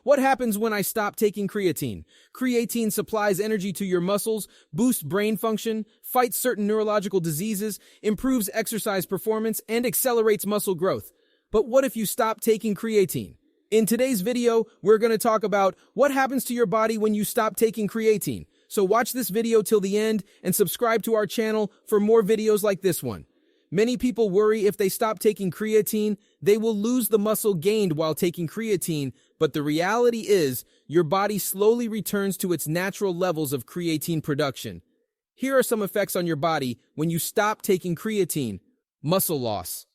What happens when I stop taking creatine? Creatine supplies energy to your muscles, boosts brain function, fights certain neurological diseases, improves exercise performance, and accelerates muscle growth. But what if you stop taking creatine? In today's video, we're going to talk about what happens to your body when you stop taking creatine. So watch this video till the end and subscribe to our channel for more videos like this one. Many people worry if they stop taking creatine, they will lose the muscle gained while taking creatine, but the reality is your body slowly returns to its natural levels of creatine production. Here are some effects on your body when you stop taking creatine. Muscle loss.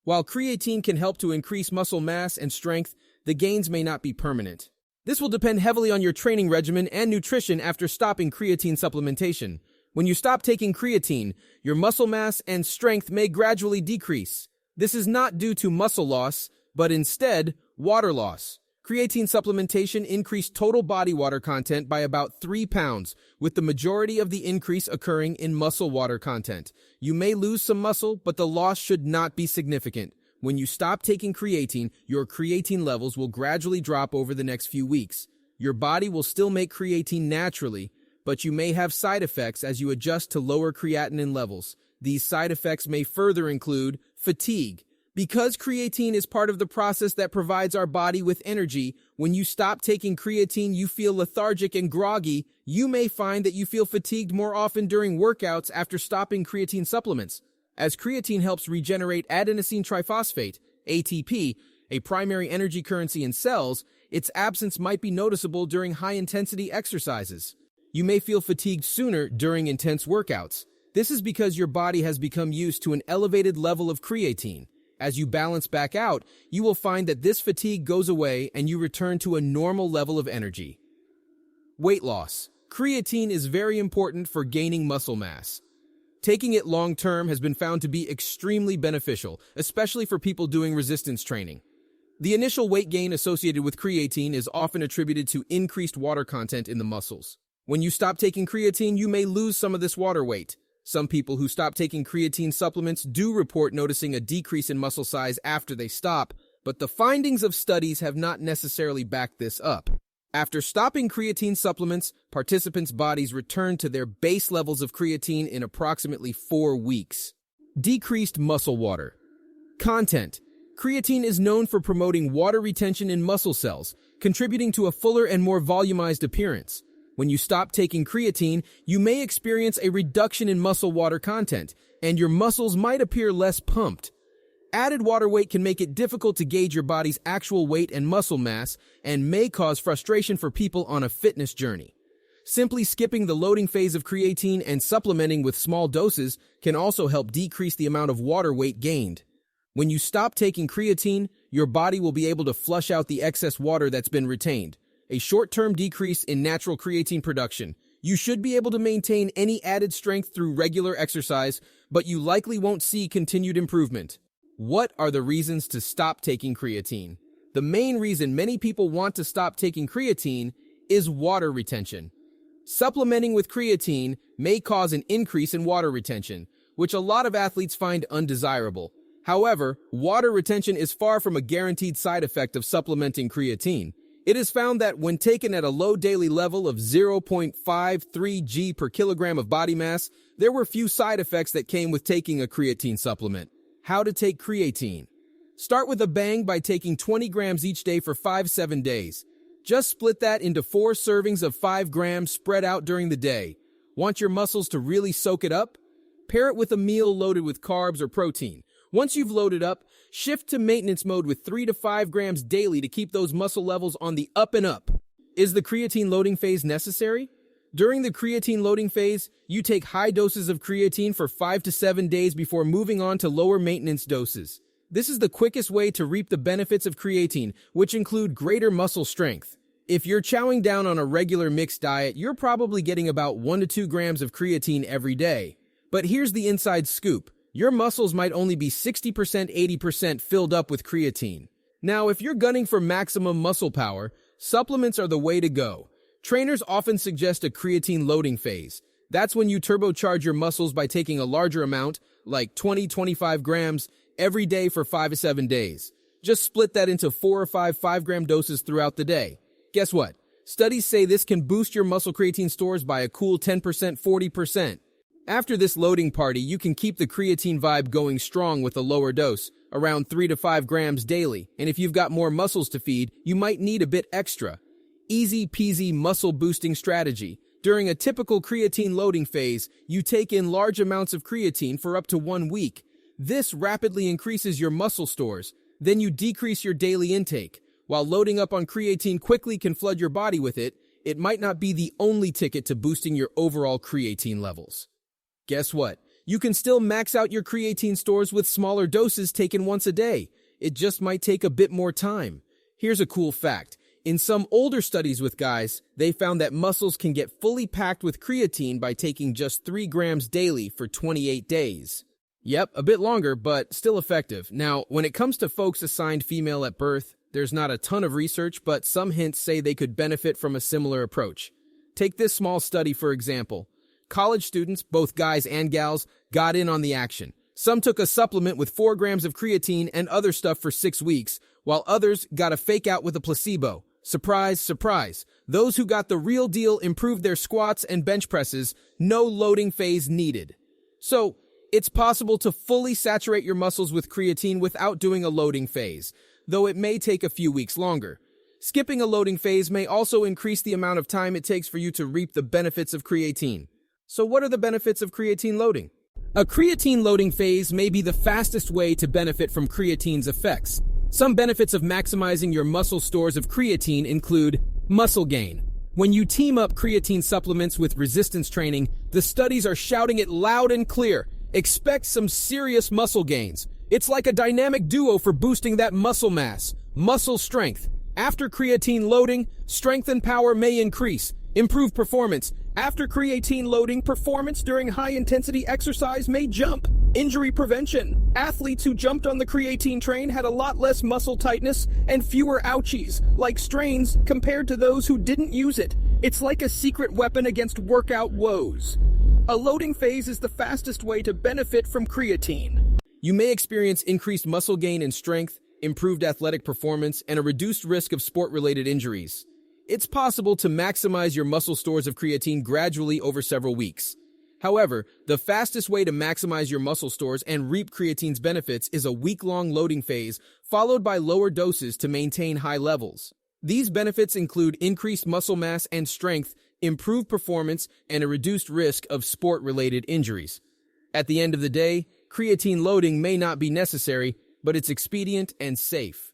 While creatine can help to increase muscle mass and strength, the gains may not be permanent. This will depend heavily on your training regimen and nutrition after stopping creatine supplementation. When you stop taking creatine, your muscle mass and strength may gradually decrease. This is not due to muscle loss, but instead, water loss. Creatine supplementation increased total body water content by about 3 pounds, with the majority of the increase occurring in muscle water content. You may lose some muscle, but the loss should not be significant. When you stop taking creatine, your creatine levels will gradually drop over the next few weeks. Your body will still make creatine naturally, but you may have side effects as you adjust to lower creatinine levels. These side effects may further include fatigue. Because creatine is part of the process that provides our body with energy, when you stop taking creatine, you feel lethargic and groggy. You may find that you feel fatigued more often during workouts after stopping creatine supplements. As creatine helps regenerate adenosine triphosphate, ATP, a primary energy currency in cells, its absence might be noticeable during high-intensity exercises. You may feel fatigued sooner during intense workouts. This is because your body has become used to an elevated level of creatine. As you balance back out, you will find that this fatigue goes away and you return to a normal level of energy. Weight loss. Creatine is very important for gaining muscle mass. Taking it long-term has been found to be extremely beneficial, especially for people doing resistance training. The initial weight gain associated with creatine is often attributed to increased water content in the muscles. When you stop taking creatine, you may lose some of this water weight. Some people who stop taking creatine supplements do report noticing a decrease in muscle size after they stop, but the findings of studies have not necessarily backed this up. After stopping creatine supplements, participants' bodies return to their base levels of creatine in approximately 4 weeks. Decreased muscle water content. Creatine is known for promoting water retention in muscle cells, contributing to a fuller and more volumized appearance. When you stop taking creatine, you may experience a reduction in muscle water content, and your muscles might appear less pumped. Added water weight can make it difficult to gauge your body's actual weight and muscle mass and may cause frustration for people on a fitness journey. Simply skipping the loading phase of creatine and supplementing with small doses can also help decrease the amount of water weight gained. When you stop taking creatine, your body will be able to flush out the excess water that's been retained. A short-term decrease in natural creatine production. You should be able to maintain any added strength through regular exercise, but you likely won't see continued improvement. What are the reasons to stop taking creatine? The main reason many people want to stop taking creatine is water retention. Supplementing with creatine may cause an increase in water retention, which a lot of athletes find undesirable. However, water retention is far from a guaranteed side effect of supplementing creatine. It is found that when taken at a low daily level of 0.53 g per kilogram of body mass, there were few side effects that came with taking a creatine supplement. How to take creatine. Start with a bang by taking 20 grams each day for 5-7 days. Just split that into 4 servings of 5 grams spread out during the day. Want your muscles to really soak it up? Pair it with a meal loaded with carbs or protein. Once you've loaded up, shift to maintenance mode with 3 to 5 grams daily to keep those muscle levels on the up and up. Is the creatine loading phase necessary? During the creatine loading phase, you take high doses of creatine for 5 to 7 days before moving on to lower maintenance doses. This is the quickest way to reap the benefits of creatine, which include greater muscle strength. If you're chowing down on a regular mixed diet, you're probably getting about 1 to 2 grams of creatine every day. But here's the inside scoop. Your muscles might only be 60%, 80% filled up with creatine. Now, if you're gunning for maximum muscle power, supplements are the way to go. Trainers often suggest a creatine loading phase. That's when you turbocharge your muscles by taking a larger amount, like 20-25 grams, every day for 5 to 7 days. Just split that into 4 or 5 5-gram doses throughout the day. Guess what? Studies say this can boost your muscle creatine stores by a cool 10%, 40%. After this loading party, you can keep the creatine vibe going strong with a lower dose, around 3 to 5 grams daily, and if you've got more muscles to feed, you might need a bit extra. Easy peasy muscle boosting strategy. During a typical creatine loading phase, you take in large amounts of creatine for up to 1 week. This rapidly increases your muscle stores. Then you decrease your daily intake. While loading up on creatine quickly can flood your body with it, it might not be the only ticket to boosting your overall creatine levels. Guess what? You can still max out your creatine stores with smaller doses taken once a day. It just might take a bit more time. Here's a cool fact. In some older studies with guys, they found that muscles can get fully packed with creatine by taking just 3 grams daily for 28 days. Yep, a bit longer, but still effective. Now, when it comes to folks assigned female at birth, there's not a ton of research, but some hints say they could benefit from a similar approach. Take this small study for example. College students, both guys and gals, got in on the action. Some took a supplement with 4 grams of creatine and other stuff for 6 weeks, while others got a fake out with a placebo. Surprise, surprise. Those who got the real deal improved their squats and bench presses, no loading phase needed. So, it's possible to fully saturate your muscles with creatine without doing a loading phase, though it may take a few weeks longer. Skipping a loading phase may also increase the amount of time it takes for you to reap the benefits of creatine. So what are the benefits of creatine loading? A creatine loading phase may be the fastest way to benefit from creatine's effects. Some benefits of maximizing your muscle stores of creatine include muscle gain. When you team up creatine supplements with resistance training, the studies are shouting it loud and clear. Expect some serious muscle gains. It's like a dynamic duo for boosting that muscle mass, muscle strength. After creatine loading, strength and power may increase. Improve performance. After creatine loading, performance during high-intensity exercise may jump. Injury prevention. Athletes who jumped on the creatine train had a lot less muscle tightness and fewer ouchies, like strains, compared to those who didn't use it. It's like a secret weapon against workout woes. A loading phase is the fastest way to benefit from creatine. You may experience increased muscle gain and strength, improved athletic performance, and a reduced risk of sport-related injuries. It's possible to maximize your muscle stores of creatine gradually over several weeks. However, the fastest way to maximize your muscle stores and reap creatine's benefits is a week-long loading phase, followed by lower doses to maintain high levels. These benefits include increased muscle mass and strength, improved performance, and a reduced risk of sport-related injuries. At the end of the day, creatine loading may not be necessary, but it's expedient and safe.